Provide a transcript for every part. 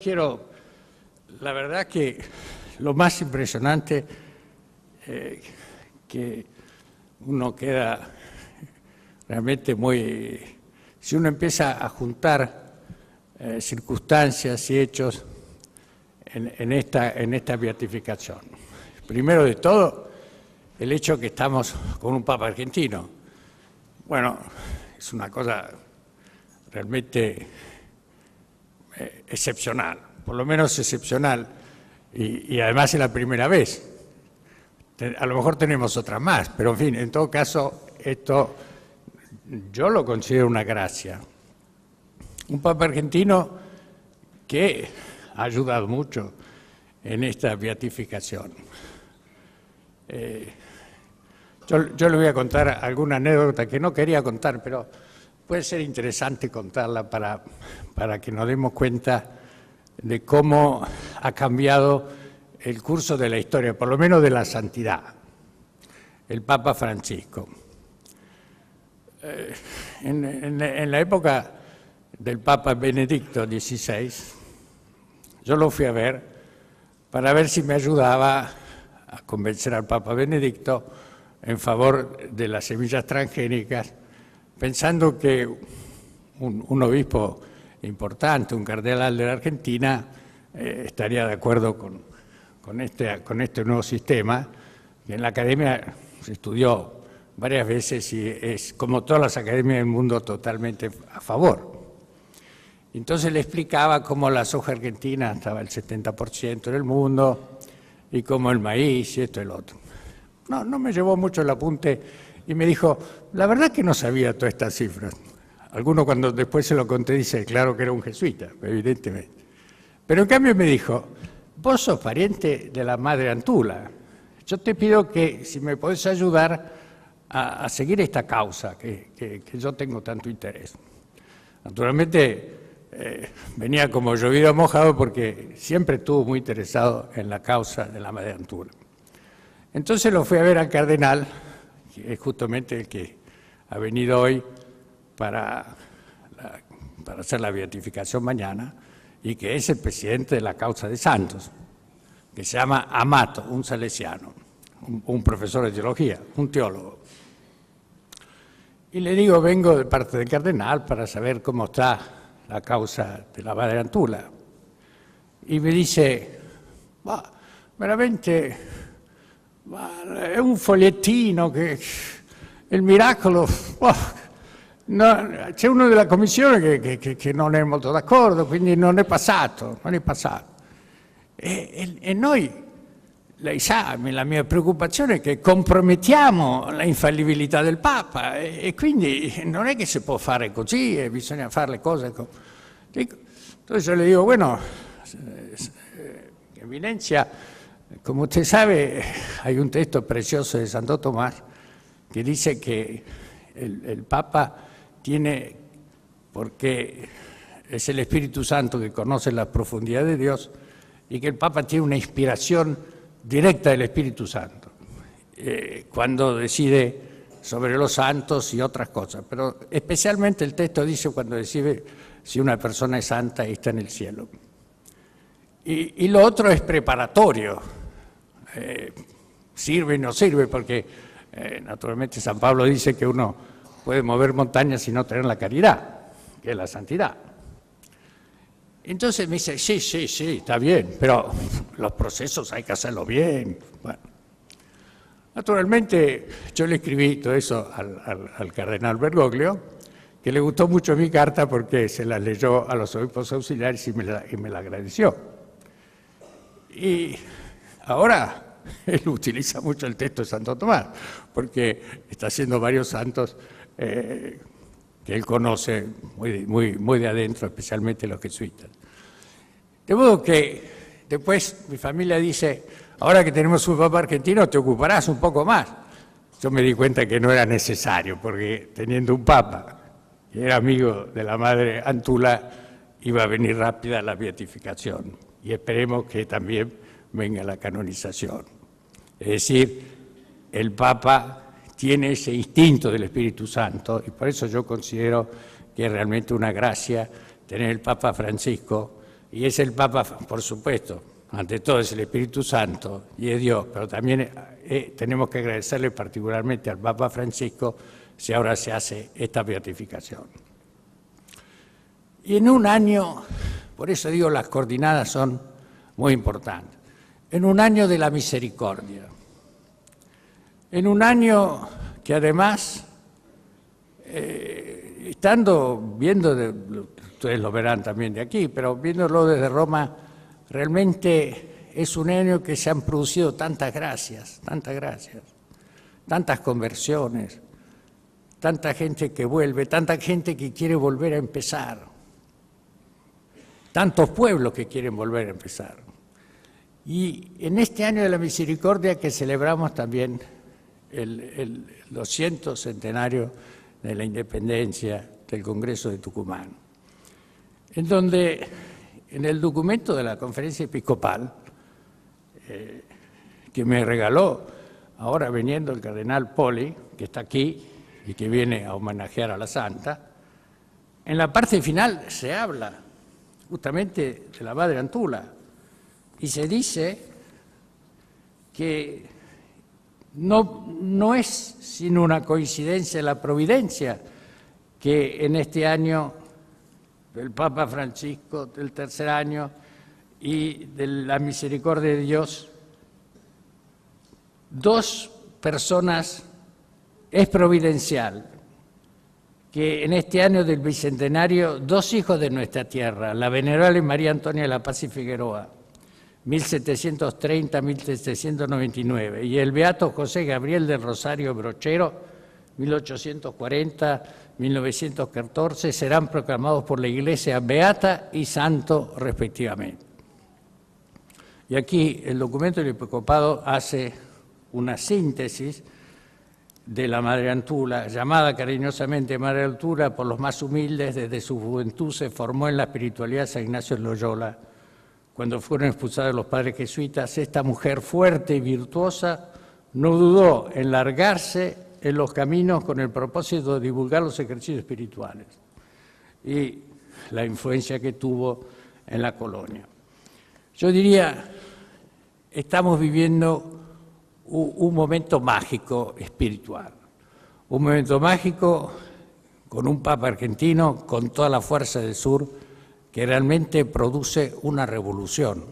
La verdad que lo más impresionante que uno queda realmente muy... Si uno empieza a juntar circunstancias y hechos en esta beatificación. Primero de todo, el hecho que estamos con un Papa argentino. Bueno, es una cosa realmente excepcional, por lo menos excepcional, y además es la primera vez. A lo mejor tenemos otras más, pero en fin, en todo caso, esto yo lo considero una gracia. Un Papa argentino que ha ayudado mucho en esta beatificación. Yo le voy a contar alguna anécdota que no quería contar, pero puede ser interesante contarla para que nos demos cuenta de cómo ha cambiado el curso de la historia, por lo menos de la santidad, el Papa Francisco. En la época del Papa Benedicto XVI, yo lo fui a ver para ver si me ayudaba a convencer al Papa Benedicto en favor de las semillas transgénicas, pensando que un obispo importante, un cardenal de la Argentina, estaría de acuerdo con este nuevo sistema, que en la academia se estudió varias veces y es, como todas las academias del mundo, totalmente a favor. Entonces le explicaba cómo la soja argentina estaba el 70% en el mundo y cómo el maíz y esto y lo otro. No me llevó mucho el apunte y me dijo, la verdad que no sabía todas estas cifras. Alguno cuando después se lo conté dice, claro que era un jesuita, evidentemente. Pero en cambio me dijo, vos sos pariente de la madre Antula. Yo te pido que si me podés ayudar a seguir esta causa que yo tengo tanto interés. Naturalmente venía como llovido mojado porque siempre estuvo muy interesado en la causa de la madre Antula. Entonces lo fui a ver al cardenal, que es justamente el que ha venido hoy para hacer la beatificación mañana, y que es el presidente de la causa de santos, que se llama Amato, un salesiano, un profesor de teología, un teólogo. Y le digo, vengo de parte del cardenal para saber cómo está la causa de la madre Antula. Y me dice, veramente... è un fogliettino che il miracolo, no, c'è uno della commissione che non è molto d'accordo, quindi non è passato. E noi, lei sa, la mia preoccupazione è che compromettiamo la infallibilità del Papa e quindi non è che si può fare così e bisogna fare le cose. Entonces yo le digo, bueno, Eminencia, como usted sabe, hay un texto precioso de Santo Tomás que dice que el Papa tiene, porque es el Espíritu Santo que conoce la profundidad de Dios, y que el Papa tiene una inspiración directa del Espíritu Santo cuando decide sobre los santos y otras cosas. Pero especialmente el texto dice cuando decide si una persona es santa y está en el cielo. Y lo otro es preparatorio, sirve y no sirve, porque naturalmente San Pablo dice que uno puede mover montañas y no tener la caridad, que es la santidad. Entonces me dice, sí, está bien, pero los procesos hay que hacerlo bien. Bueno, naturalmente yo le escribí todo eso al cardenal Bergoglio, que le gustó mucho mi carta porque se la leyó a los obispos auxiliares y me la agradeció. Y ahora él utiliza mucho el texto de Santo Tomás, porque está haciendo varios santos que él conoce muy de adentro, especialmente los jesuitas. De modo que después mi familia dice, ahora que tenemos un Papa argentino te ocuparás un poco más. Yo me di cuenta que no era necesario, porque teniendo un Papa que era amigo de la madre Antula, iba a venir rápida la beatificación. Y esperemos que también venga la canonización. Es decir, el Papa tiene ese instinto del Espíritu Santo y por eso yo considero que es realmente una gracia tener el Papa Francisco y es el Papa, por supuesto, ante todo es el Espíritu Santo y es Dios, pero también tenemos que agradecerle particularmente al Papa Francisco si ahora se hace esta beatificación. Y en un año, por eso digo, las coordinadas son muy importantes, en un año de la misericordia, en un año que además, viendo, ustedes lo verán también de aquí, pero viéndolo desde Roma, realmente es un año que se han producido tantas gracias, tantas conversiones, tanta gente que vuelve, tanta gente que quiere volver a empezar, tantos pueblos que quieren volver a empezar. Y en este año de la misericordia que celebramos también el 200 centenario de la independencia del Congreso de Tucumán, en donde en el documento de la Conferencia Episcopal, que me regaló ahora viniendo el cardenal Poli, que está aquí y que viene a homenajear a la Santa, en la parte final se habla justamente de la Madre Antula y se dice que no es sino una coincidencia la providencia que en este año del Papa Francisco, del tercer año y de la misericordia de Dios, dos personas es providencial, que en este año del bicentenario, dos hijos de nuestra tierra, la venerable María Antonia de la Paz y Figueroa, 1730-1799, y el beato José Gabriel del Rosario Brochero, 1840-1914, serán proclamados por la Iglesia beata y santo respectivamente. Y aquí el documento del episcopado hace una síntesis de la Madre Antula, llamada cariñosamente Madre Antula por los más humildes. Desde su juventud se formó en la espiritualidad de San Ignacio de Loyola. Cuando fueron expulsados los padres jesuitas, esta mujer fuerte y virtuosa no dudó en largarse en los caminos con el propósito de divulgar los ejercicios espirituales y la influencia que tuvo en la colonia. Yo diría, estamos viviendo un momento mágico espiritual, un momento mágico con un Papa argentino con toda la fuerza del sur que realmente produce una revolución,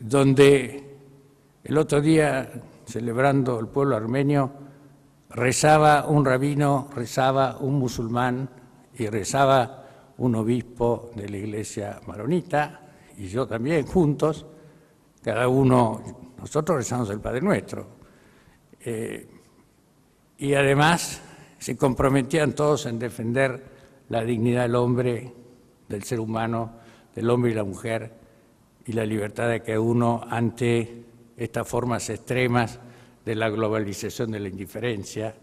donde el otro día, celebrando el pueblo armenio, rezaba un rabino, rezaba un musulmán y rezaba un obispo de la iglesia maronita, y yo también, juntos, cada uno, nosotros rezamos el Padre Nuestro. Y además se comprometían todos en defender la dignidad del hombre, del ser humano, del hombre y la mujer, y la libertad de cada uno ante estas formas extremas de la globalización de la indiferencia.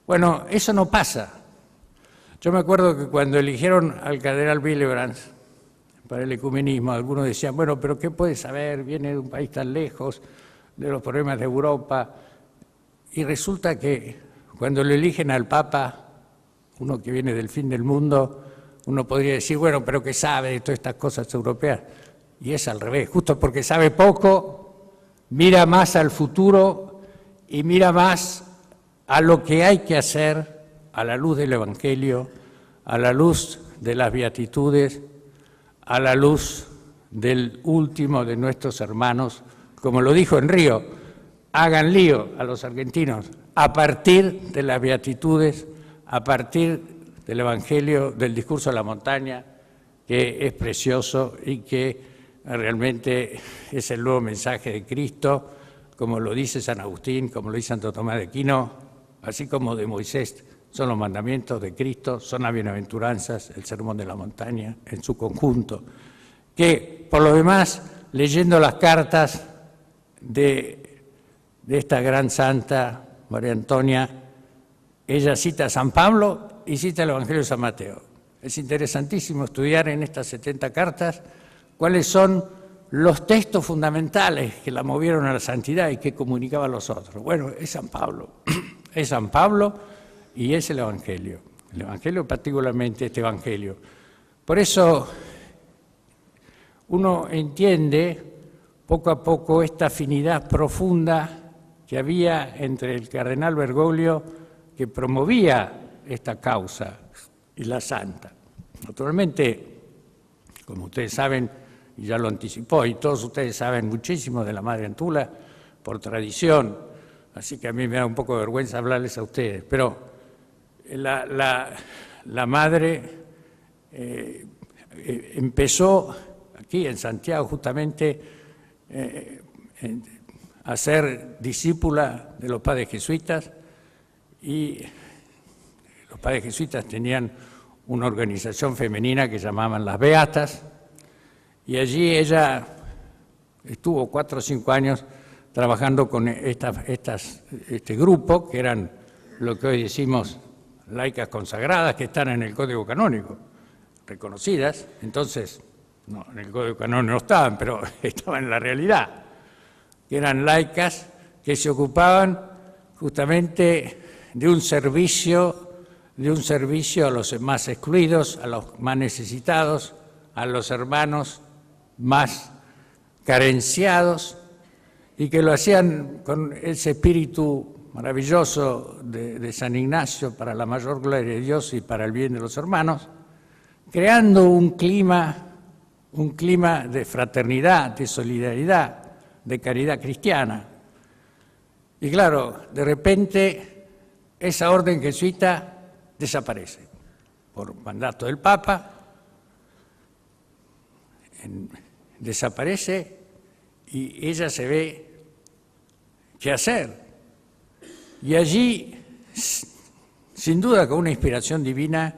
Bueno, eso no pasa. Yo me acuerdo que cuando eligieron al cardenal Willebrand para el ecumenismo, algunos decían, bueno, pero ¿qué puede saber? Viene de un país tan lejos de los problemas de Europa. Y resulta que cuando lo eligen al Papa, uno que viene del fin del mundo, uno podría decir, bueno, pero ¿qué sabe de todas estas cosas europeas? Y es al revés, justo porque sabe poco, mira más al futuro y mira más a lo que hay que hacer a la luz del Evangelio, a la luz de las beatitudes, a la luz del último de nuestros hermanos, como lo dijo en Río, hagan lío a los argentinos a partir de las beatitudes, a partir del Evangelio, del discurso de la montaña, que es precioso y que realmente es el nuevo mensaje de Cristo, como lo dice San Agustín, como lo dice Santo Tomás de Aquino, así como de Moisés, son los mandamientos de Cristo, son las bienaventuranzas, el sermón de la montaña en su conjunto, que por lo demás, leyendo las cartas de esta gran santa, María Antonia, ella cita a San Pablo y cita el Evangelio de San Mateo. Es interesantísimo estudiar en estas 70 cartas cuáles son los textos fundamentales que la movieron a la santidad y que comunicaba a los otros. Bueno, es San Pablo, es San Pablo y es el Evangelio particularmente este Evangelio. Por eso uno entiende poco a poco esta afinidad profunda que había entre el cardenal Bergoglio, que promovía esta causa, y la santa. Naturalmente, como ustedes saben, y ya lo anticipó, y todos ustedes saben muchísimo de la Madre Antula por tradición, así que a mí me da un poco de vergüenza hablarles a ustedes, pero la Madre empezó aquí en Santiago justamente a ser discípula de los padres jesuitas, y los padres jesuitas tenían una organización femenina que llamaban las Beatas, y allí ella estuvo 4 o 5 años trabajando con este grupo, que eran lo que hoy decimos laicas consagradas, que están en el Código Canónico, reconocidas. Entonces, no, en el Código Canónico no estaban, pero estaban en la realidad, que eran laicas que se ocupaban justamente de un servicio a los más excluidos, a los más necesitados, a los hermanos más carenciados, y que lo hacían con ese espíritu maravilloso de San Ignacio para la mayor gloria de Dios y para el bien de los hermanos, creando un clima de fraternidad, de solidaridad, de caridad cristiana. Y claro, de repente esa orden jesuita desaparece por mandato del Papa, desaparece, y ella se ve qué hacer. Y allí, sin duda con una inspiración divina,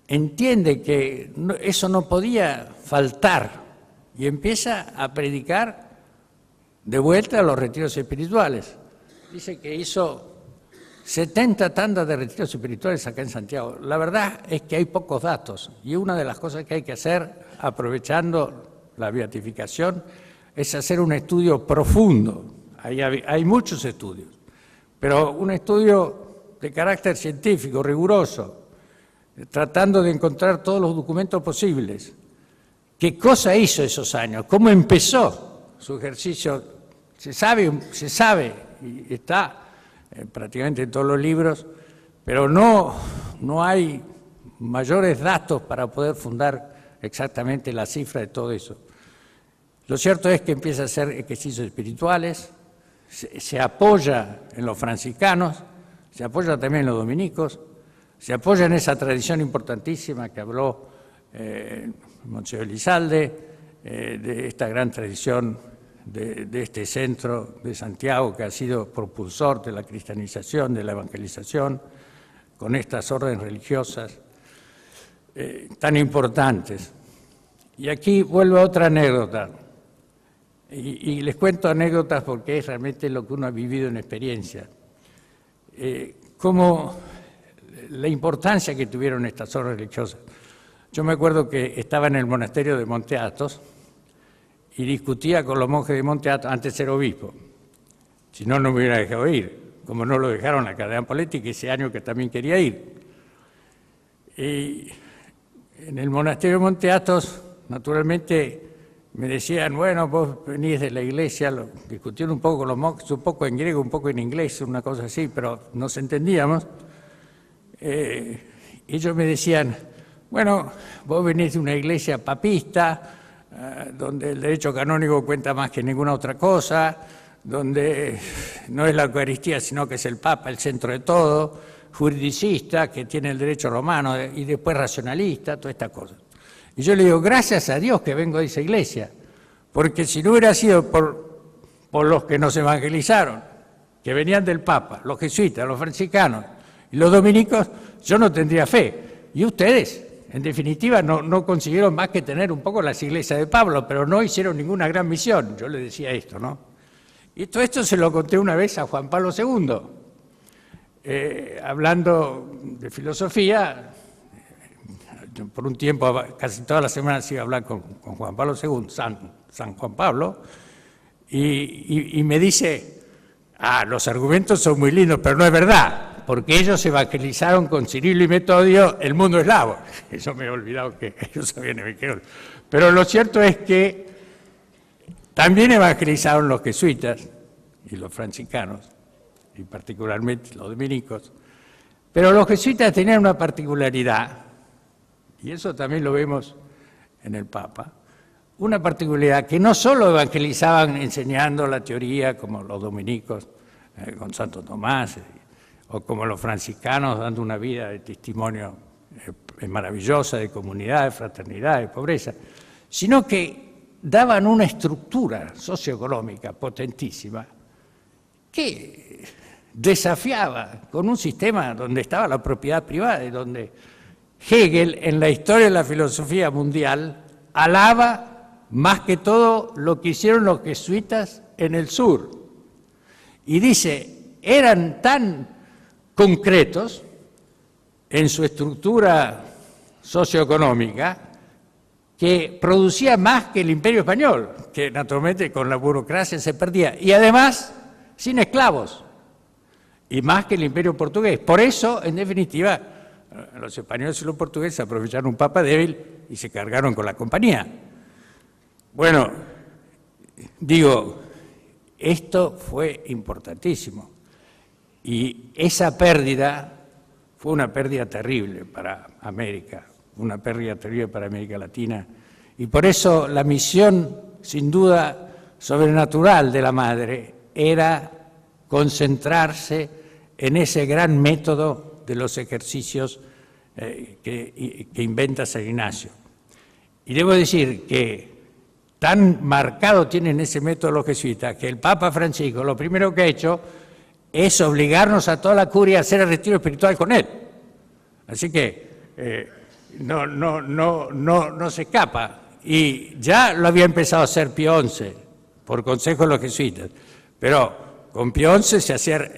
entiende que eso no podía faltar y empieza a predicar de vuelta a los retiros espirituales. Dice que hizo 70 tandas de retiros espirituales acá en Santiago. La verdad es que hay pocos datos, y una de las cosas que hay que hacer, aprovechando la beatificación, es hacer un estudio profundo. Hay muchos estudios, pero un estudio de carácter científico, riguroso, tratando de encontrar todos los documentos posibles. ¿Qué cosa hizo esos años? ¿Cómo empezó su ejercicio? Se sabe, y está prácticamente en todos los libros, pero no hay mayores datos para poder fundar exactamente la cifra de todo eso. Lo cierto es que empieza a hacer ejercicios espirituales, se apoya en los franciscanos, se apoya también en los dominicos, se apoya en esa tradición importantísima que habló Monseñor Elizalde, de esta gran tradición de este centro de Santiago, que ha sido propulsor de la cristianización, de la evangelización, con estas órdenes religiosas tan importantes. Y aquí vuelvo a otra anécdota, y les cuento anécdotas porque es realmente lo que uno ha vivido en experiencia. Como la importancia que tuvieron estas órdenes religiosas. Yo me acuerdo que estaba en el monasterio de Monte Athos y discutía con los monjes de Monte Athos antes de ser obispo. Si no, no me hubiera dejado ir, como no lo dejaron a Cardenal Poletti, que ese año que también quería ir. Y en el monasterio de Monte Athos, naturalmente, me decían, bueno, vos venís de la iglesia, discutieron un poco con los monjes, un poco en griego, un poco en inglés, una cosa así, pero nos entendíamos. Ellos me decían, bueno, vos venís de una iglesia papista, donde el derecho canónico cuenta más que ninguna otra cosa, donde no es la Eucaristía, sino que es el Papa el centro de todo, juridicista, que tiene el derecho romano, y después racionalista, todas estas cosas. Y yo le digo, gracias a Dios que vengo de esa iglesia, porque si no hubiera sido por los que nos evangelizaron, que venían del Papa, los jesuitas, los franciscanos y los dominicos, yo no tendría fe. Y ustedes, en definitiva, no consiguieron más que tener un poco las iglesias de Pablo, pero no hicieron ninguna gran misión. Yo le decía esto, ¿no? Y todo esto se lo conté una vez a Juan Pablo II, hablando de filosofía. Por un tiempo, casi todas las semanas iba a hablar con Juan Pablo II, San Juan Pablo, y me dice, los argumentos son muy lindos, pero no es verdad. porque ellos evangelizaron con Cirilo y Metodio el mundo eslavo. Eso me he olvidado que ellos sabían evangeliar. Pero lo cierto es que también evangelizaron los jesuitas y los franciscanos, y particularmente los dominicos. Pero los jesuitas tenían una particularidad, y eso también lo vemos en el Papa, una particularidad que no solo evangelizaban enseñando la teoría como los dominicos con Santo Tomás, o como los franciscanos dando una vida de testimonio maravillosa de comunidad, de fraternidad, de pobreza, sino que daban una estructura socioeconómica potentísima que desafiaba con un sistema donde estaba la propiedad privada y donde Hegel, en la historia de la filosofía mundial, alaba más que todo lo que hicieron los jesuitas en el sur. Y dice, eran tan concretos en su estructura socioeconómica que producía más que el Imperio Español, que naturalmente con la burocracia se perdía, y además sin esclavos, y más que el Imperio Portugués. Por eso, en definitiva, los españoles y los portugueses aprovecharon un papa débil y se cargaron con la compañía. Bueno, digo, esto fue importantísimo. Y esa pérdida fue una pérdida terrible para América, una pérdida terrible para América Latina. Y por eso la misión, sin duda, sobrenatural de la Madre era concentrarse en ese gran método de los ejercicios que inventa San Ignacio. Y debo decir que tan marcado tienen ese método los jesuitas que el Papa Francisco lo primero que ha hecho es obligarnos a toda la curia a hacer el retiro espiritual con él. Así que no se escapa. Y ya lo había empezado a hacer Pío XI, por consejo de los jesuitas. Pero con Pío XI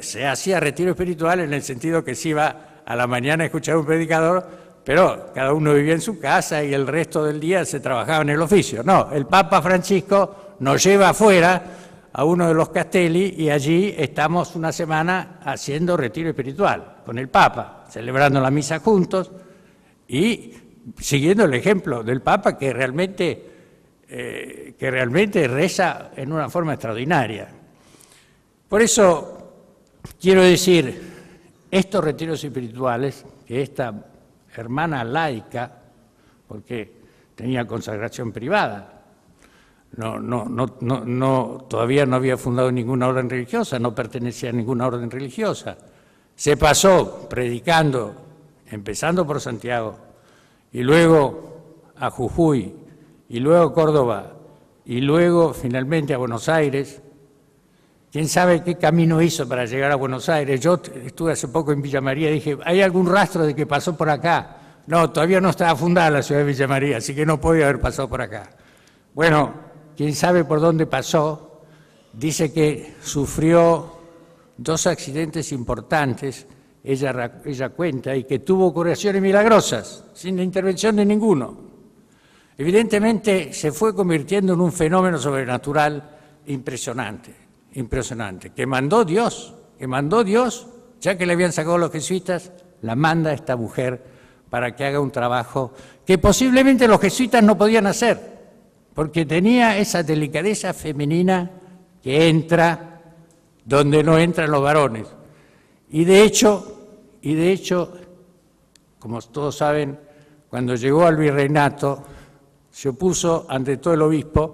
se hacía retiro espiritual en el sentido que se iba a la mañana a escuchar a un predicador, pero cada uno vivía en su casa y el resto del día se trabajaba en el oficio. No, el Papa Francisco nos lleva afuera a uno de los castelli y allí estamos una semana haciendo retiro espiritual con el Papa, celebrando la misa juntos y siguiendo el ejemplo del Papa que realmente reza en una forma extraordinaria. Por eso quiero decir, estos retiros espirituales, que esta hermana laica, porque tenía consagración privada, todavía no había fundado ninguna orden religiosa, no pertenecía a ninguna orden religiosa, se pasó predicando, empezando por Santiago, y luego a Jujuy, y luego a Córdoba, y luego finalmente a Buenos Aires. ¿Quién sabe qué camino hizo para llegar a Buenos Aires? Yo estuve hace poco en Villa María y dije, ¿hay algún rastro de que pasó por acá? No, todavía no estaba fundada la ciudad de Villa María, así que no podía haber pasado por acá. Bueno, ¿quién sabe por dónde pasó? Dice que sufrió 2 accidentes importantes, ella cuenta, y que tuvo curaciones milagrosas, sin la intervención de ninguno. Evidentemente se fue convirtiendo en un fenómeno sobrenatural impresionante, que mandó Dios, ya que le habían sacado los jesuitas, la manda a esta mujer para que haga un trabajo que posiblemente los jesuitas no podían hacer, porque tenía esa delicadeza femenina que entra donde no entran los varones. Y de hecho, como todos saben, cuando llegó al virreinato, se opuso ante todo el obispo,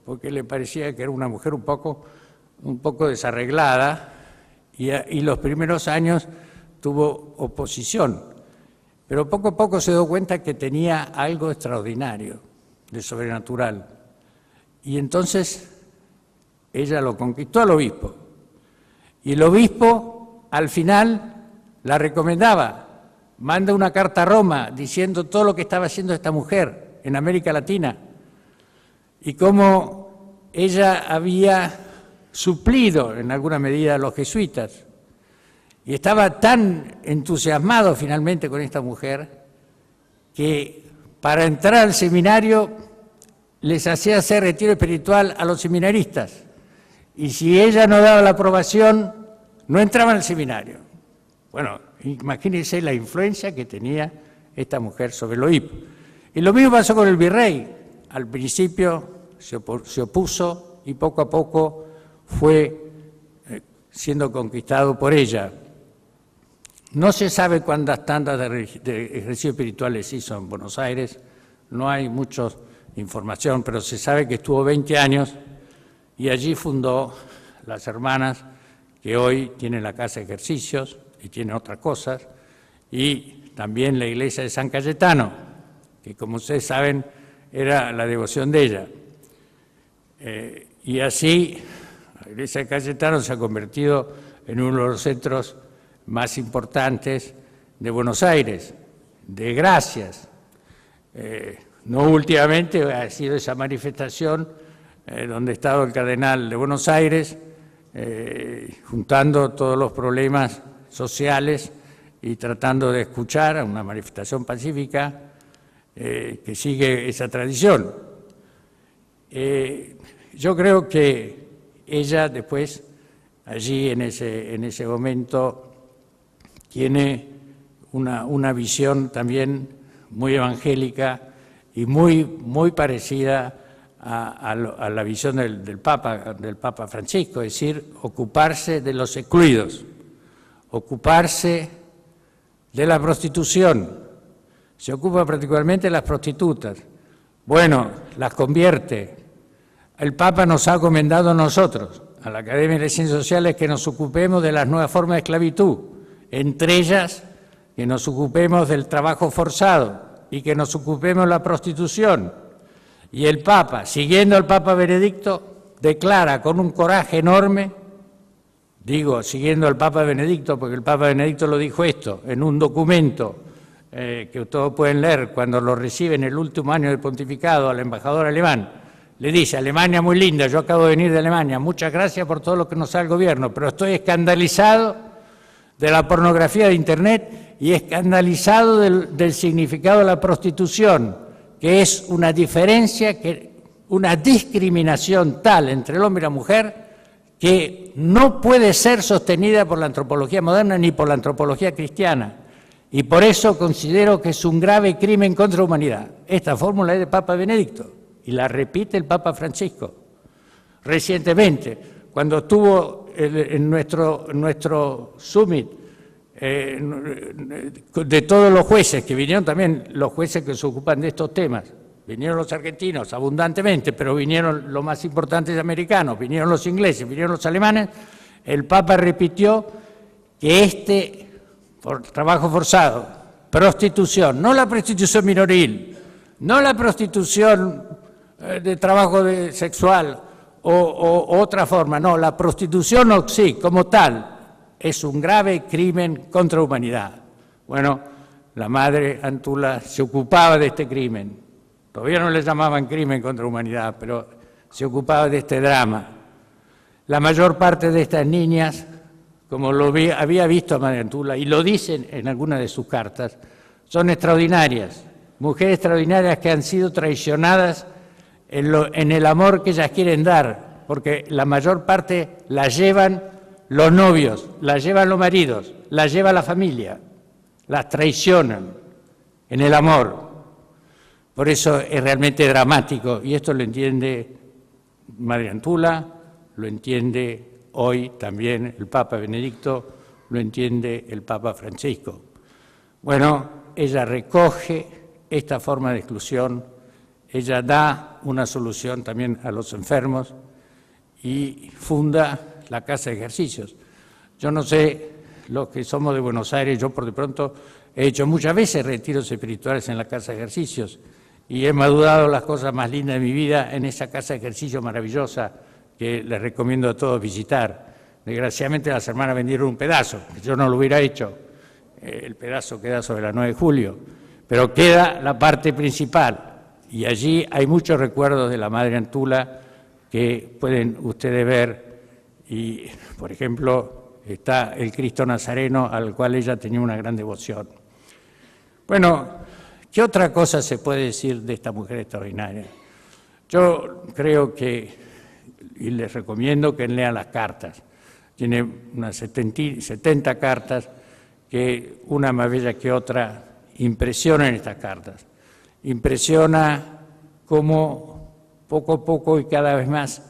porque le parecía que era una mujer un poco desarreglada, y los primeros años tuvo oposición. Pero poco a poco se dio cuenta que tenía algo extraordinario, de sobrenatural. Y entonces ella lo conquistó al obispo. Y el obispo, al final, la recomendaba. Manda una carta a Roma diciendo todo lo que estaba haciendo esta mujer en América Latina y cómo ella había suplido en alguna medida a los jesuitas. Y estaba tan entusiasmado finalmente con esta mujer que para entrar al seminario les hacía hacer retiro espiritual a los seminaristas. Y si ella no daba la aprobación, no entraban al seminario. Bueno, imagínense la influencia que tenía esta mujer sobre el obispo. Y lo mismo pasó con el virrey. Al principio se opuso y poco a poco fue siendo conquistado por ella. No se sabe cuántas tandas de ejercicios espirituales hizo en Buenos Aires, no hay mucha información, pero se sabe que estuvo 20 años y allí fundó las hermanas que hoy tienen la casa de ejercicios y tienen otras cosas, y también la iglesia de San Cayetano, que como ustedes saben era la devoción de ella. Y así la iglesia de Cayetano se ha convertido en uno de los centros más importantes de Buenos Aires, de gracias. No últimamente ha sido esa manifestación donde ha estado el cardenal de Buenos Aires, juntando todos los problemas sociales y tratando de escuchar a una manifestación pacífica que sigue esa tradición. Yo creo que ella después, allí en ese momento, tiene una visión también muy evangélica y muy parecida a la visión del Papa Francisco, es decir, ocuparse de los excluidos, ocuparse de la prostitución. Se ocupa particularmente de las prostitutas. Bueno, las convierte. El Papa nos ha recomendado a nosotros, a la Academia de Ciencias Sociales, que nos ocupemos de las nuevas formas de esclavitud, entre ellas que nos ocupemos del trabajo forzado y que nos ocupemos de la prostitución. Y el Papa, siguiendo al Papa Benedicto, declara con un coraje enorme, digo, siguiendo al Papa Benedicto, porque el Papa Benedicto lo dijo esto, en un documento que todos pueden leer cuando lo recibe en el último año del pontificado al embajador alemán. Le dice: Alemania muy linda, yo acabo de venir de Alemania, muchas gracias por todo lo que nos da el gobierno, pero estoy escandalizado de la pornografía de Internet y escandalizado del significado de la prostitución, que es una diferencia, una discriminación tal entre el hombre y la mujer que no puede ser sostenida por la antropología moderna ni por la antropología cristiana. Y por eso considero que es un grave crimen contra la humanidad. Esta fórmula es del Papa Benedicto y la repite el Papa Francisco. Recientemente, cuando estuvo en nuestro summit de todos los jueces, que vinieron también los jueces que se ocupan de estos temas, vinieron los argentinos abundantemente, pero vinieron los más importantes americanos, vinieron los ingleses, vinieron los alemanes, el Papa repitió que por trabajo forzado, prostitución, no la prostitución minoril, no la prostitución de trabajo sexual o otra forma, no, la prostitución sí, como tal, es un grave crimen contra la humanidad. Bueno, la madre Antula se ocupaba de este crimen, todavía no le llamaban crimen contra la humanidad, pero se ocupaba de este drama. La mayor parte de estas niñas, como había visto a Madre Antula, y lo dicen en algunas de sus cartas, son extraordinarias, mujeres extraordinarias que han sido traicionadas en el amor que ellas quieren dar, porque la mayor parte la llevan los novios, la llevan los maridos, la lleva la familia, las traicionan en el amor. Por eso es realmente dramático, y esto lo entiende Madre Antula, lo entiende hoy también el Papa Benedicto, lo entiende el Papa Francisco. Bueno, ella recoge esta forma de exclusión, ella da una solución también a los enfermos y funda la Casa de Ejercicios. Yo no sé, los que somos de Buenos Aires, yo por de pronto he hecho muchas veces retiros espirituales en la Casa de Ejercicios y he madurado las cosas más lindas de mi vida en esa Casa de Ejercicios maravillosa que les recomiendo a todos visitar. Desgraciadamente las hermanas vendieron un pedazo, yo no lo hubiera hecho, el pedazo queda sobre la 9 de julio, pero queda la parte principal y allí hay muchos recuerdos de la Madre Antula que pueden ustedes ver y, por ejemplo, está el Cristo Nazareno al cual ella tenía una gran devoción. Bueno, ¿qué otra cosa se puede decir de esta mujer extraordinaria? Yo creo que y les recomiendo que lean las cartas. Tiene unas 70 cartas que una más bella que otra impresiona en estas cartas. Impresiona cómo poco a poco y cada vez más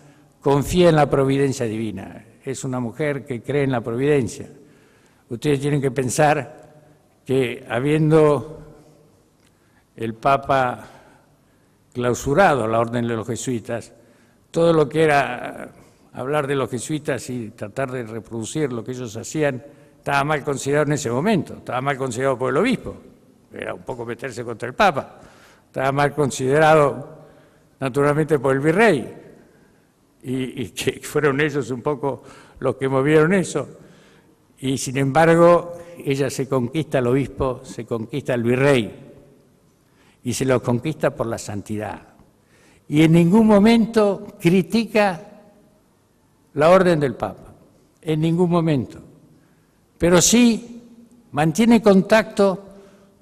confía en la providencia divina. Es una mujer que cree en la providencia. Ustedes tienen que pensar que habiendo el Papa clausurado la orden de los jesuitas, todo lo que era hablar de los jesuitas y tratar de reproducir lo que ellos hacían estaba mal considerado en ese momento, estaba mal considerado por el obispo, era un poco meterse contra el Papa, estaba mal considerado naturalmente por el virrey, y que fueron ellos un poco los que movieron eso, y sin embargo ella se conquista al obispo, se conquista al virrey, y se lo conquista por la santidad. Y en ningún momento critica la orden del Papa, en ningún momento. Pero sí mantiene contacto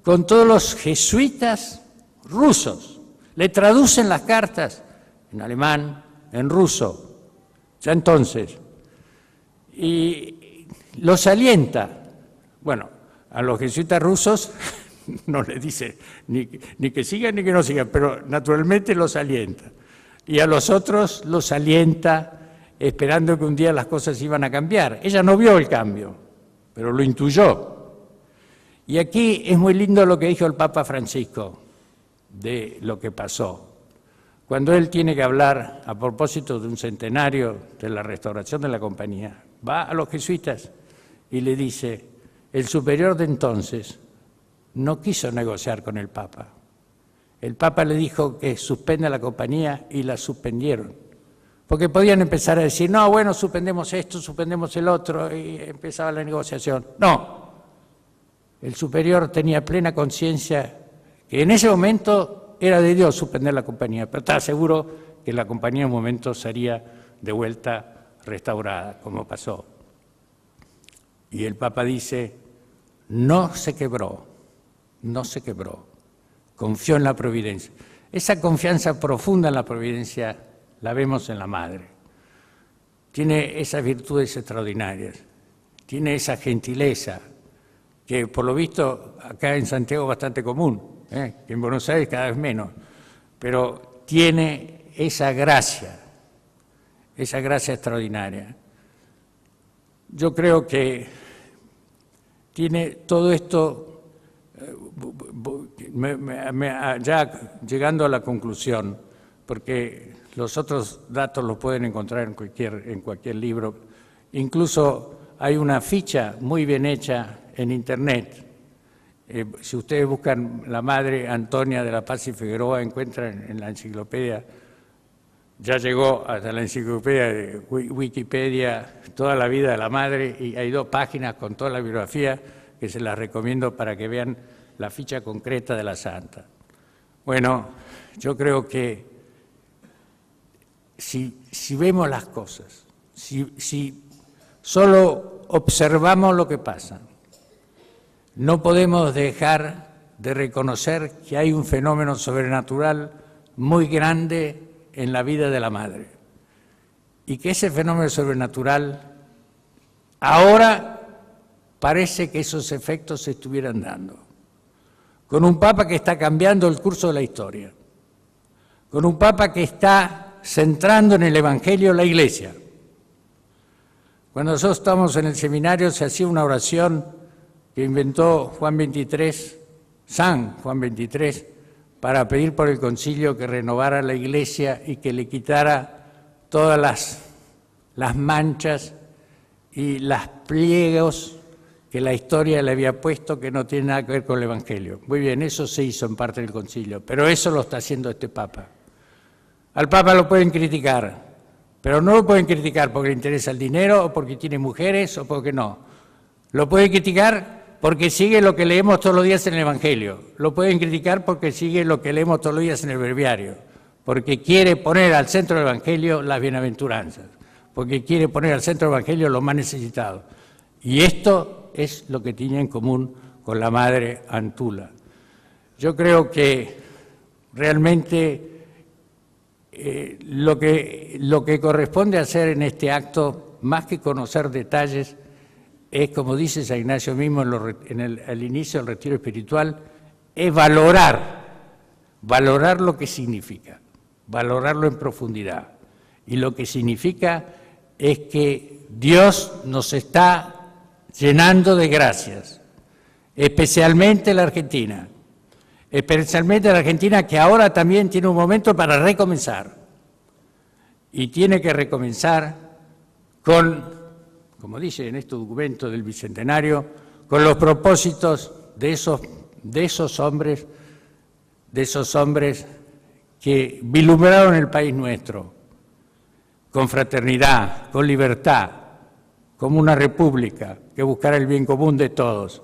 con todos los jesuitas rusos. Le traducen las cartas en alemán, en ruso, ya entonces. Y los alienta. Bueno, a los jesuitas rusos no les dice ni que sigan ni que no sigan, pero naturalmente los alienta. Y a los otros los alienta esperando que un día las cosas iban a cambiar. Ella no vio el cambio, pero lo intuyó. Y aquí es muy lindo lo que dijo el Papa Francisco de lo que pasó. Cuando él tiene que hablar a propósito de un centenario de la restauración de la compañía, va a los jesuitas y le dice, el superior de entonces no quiso negociar con el Papa. El Papa le dijo que suspenda la compañía y la suspendieron. Porque podían empezar a decir, no, bueno, suspendemos esto, suspendemos el otro, y empezaba la negociación. No, el superior tenía plena conciencia que en ese momento era de Dios suspender la compañía, pero estaba seguro que la compañía en un momento sería de vuelta restaurada, como pasó. Y el Papa dice, no se quebró, no se quebró, confió en la providencia. Esa confianza profunda en la providencia la vemos en la Madre. Tiene esas virtudes extraordinarias, tiene esa gentileza, que por lo visto acá en Santiago es bastante común, que en Buenos Aires cada vez menos, pero tiene esa gracia extraordinaria. Yo creo que tiene todo esto, ya llegando a la conclusión, porque los otros datos los pueden encontrar en cualquier libro, incluso hay una ficha muy bien hecha en internet. Si ustedes buscan la Madre Antonia de la Paz y Figueroa, encuentran en la enciclopedia, ya llegó hasta la enciclopedia de Wikipedia, toda la vida de la Madre, y hay 2 páginas con toda la biografía que se las recomiendo para que vean la ficha concreta de la Santa. Bueno, yo creo que si vemos las cosas, si solo observamos lo que pasa, no podemos dejar de reconocer que hay un fenómeno sobrenatural muy grande en la vida de la Madre y que ese fenómeno sobrenatural ahora parece que esos efectos se estuvieran dando, con un Papa que está cambiando el curso de la historia, con un Papa que está centrando en el Evangelio la Iglesia. Cuando nosotros estábamos en el seminario se hacía una oración que inventó Juan XXIII, San Juan XXIII, para pedir por el concilio que renovara la Iglesia y que le quitara todas las manchas y las pliegos que la historia le había puesto que no tiene nada que ver con el Evangelio. Muy bien, eso se hizo en parte del concilio, pero eso lo está haciendo este Papa. Al Papa lo pueden criticar, pero no lo pueden criticar porque le interesa el dinero o porque tiene mujeres o porque no. Lo pueden criticar porque sigue lo que leemos todos los días en el Evangelio. Lo pueden criticar porque sigue lo que leemos todos los días en el Breviario, porque quiere poner al centro del Evangelio las bienaventuranzas, porque quiere poner al centro del Evangelio los más necesitados. Y esto es lo que tiene en común con la Madre Antula. Yo creo que realmente lo que corresponde hacer en este acto, más que conocer detalles, es, como dice San Ignacio mismo al inicio del retiro espiritual, es valorar lo que significa, valorarlo en profundidad. Y lo que significa es que Dios nos está llenando de gracias, especialmente la Argentina que ahora también tiene un momento para recomenzar. Y tiene que recomenzar con, como dice en este documento del Bicentenario, con los propósitos de esos hombres que vislumbraron el país nuestro, con fraternidad, con libertad, como una república que buscara el bien común de todos.